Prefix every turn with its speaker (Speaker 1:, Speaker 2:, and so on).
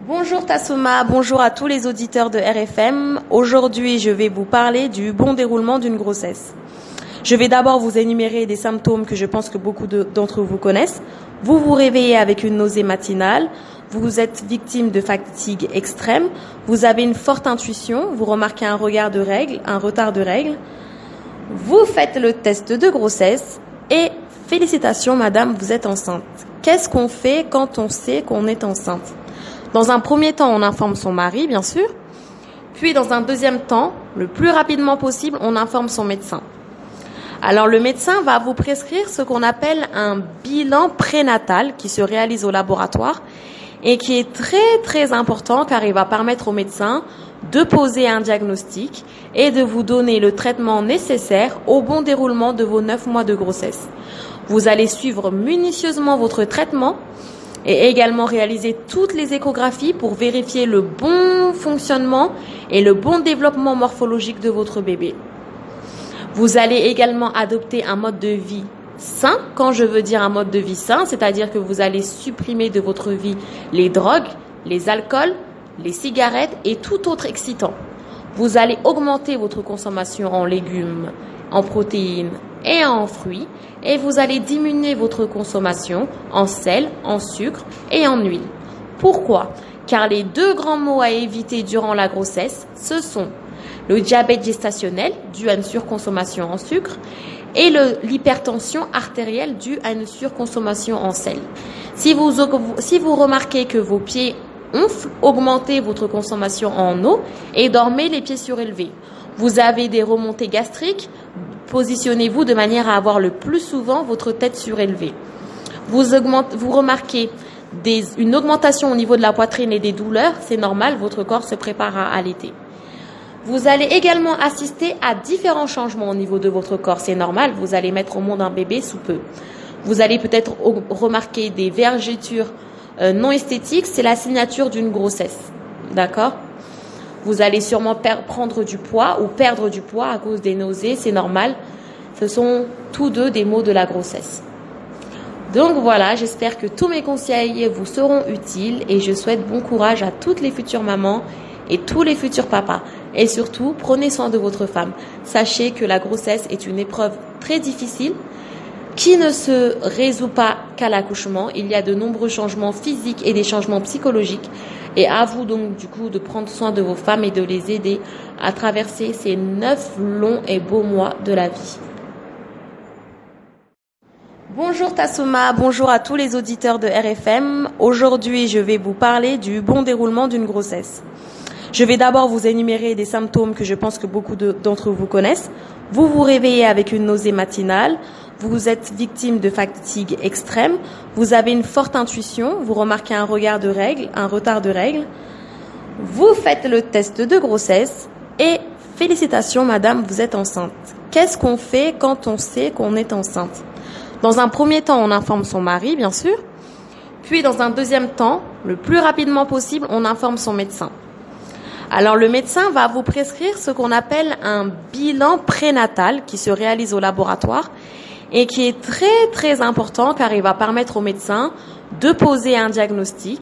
Speaker 1: Bonjour Tassouma, bonjour à tous les auditeurs de RFM. Aujourd'hui, je vais vous parler du bon déroulement d'une grossesse. Je vais d'abord vous énumérer des symptômes que je pense que beaucoup d'entre vous connaissent. Vous vous réveillez avec une nausée matinale, vous êtes victime de fatigue extrême, vous avez une forte intuition, vous remarquez un retard de règles, vous faites le test de grossesse et félicitations madame, vous êtes enceinte. Qu'est-ce qu'on fait quand on sait qu'on est enceinte ? Dans un premier temps, on informe son mari, bien sûr. Puis, dans un deuxième temps, le plus rapidement possible, on informe son médecin. Alors, le médecin va vous prescrire ce qu'on appelle un bilan prénatal qui se réalise au laboratoire et qui est très, très important car il va permettre au médecin de poser un diagnostic et de vous donner le traitement nécessaire au bon déroulement de vos 9 mois de grossesse. Vous allez suivre minutieusement votre traitement et également réaliser toutes les échographies pour vérifier le bon fonctionnement et le bon développement morphologique de votre bébé. Vous allez également adopter un mode de vie sain. Quand je veux dire un mode de vie sain, c'est-à-dire que vous allez supprimer de votre vie les drogues, les alcools, les cigarettes et tout autre excitant. Vous allez augmenter votre consommation en légumes, en protéines et en fruits, et vous allez diminuer votre consommation en sel, en sucre et en huile. Pourquoi ? Car les deux grands maux à éviter durant la grossesse, ce sont le diabète gestationnel dû à une surconsommation en sucre et l'hypertension artérielle due à une surconsommation en sel. Si vous remarquez que vos pieds onflent, augmentez votre consommation en eau et dormez les pieds surélevés. Vous avez des remontées gastriques, positionnez-vous de manière à avoir le plus souvent votre tête surélevée. Vous remarquez une augmentation au niveau de la poitrine et des douleurs, c'est normal, votre corps se prépare à allaiter. Vous allez également assister à différents changements au niveau de votre corps, c'est normal, vous allez mettre au monde un bébé sous peu. Vous allez peut-être remarquer des vergetures non esthétiques, c'est la signature d'une grossesse, d'accord ? Vous allez sûrement prendre du poids ou perdre du poids à cause des nausées, c'est normal. Ce sont tous deux des maux de la grossesse. Donc voilà, j'espère que tous mes conseils vous seront utiles et je souhaite bon courage à toutes les futures mamans et tous les futurs papas. Et surtout, prenez soin de votre femme. Sachez que la grossesse est une épreuve très difficile qui ne se résout pas qu'à l'accouchement. Il y a de nombreux changements physiques et des changements psychologiques. Et à vous donc du coup de prendre soin de vos femmes et de les aider à traverser ces 9 longs et beaux mois de la vie. Bonjour Tassouma, bonjour à tous les auditeurs de RFM. Aujourd'hui, je vais vous parler du bon déroulement d'une grossesse. Je vais d'abord vous énumérer des symptômes que je pense que beaucoup d'entre vous connaissent. Vous vous réveillez avec une nausée matinale, vous êtes victime de fatigue extrême, vous avez une forte intuition, vous remarquez un retard de règles, vous faites le test de grossesse et félicitations madame, vous êtes enceinte. Qu'est-ce qu'on fait quand on sait qu'on est enceinte ? Dans un premier temps, on informe son mari, bien sûr. Puis dans un deuxième temps, le plus rapidement possible, on informe son médecin. Alors le médecin va vous prescrire ce qu'on appelle un bilan prénatal qui se réalise au laboratoire et qui est très très important car il va permettre au médecin de poser un diagnostic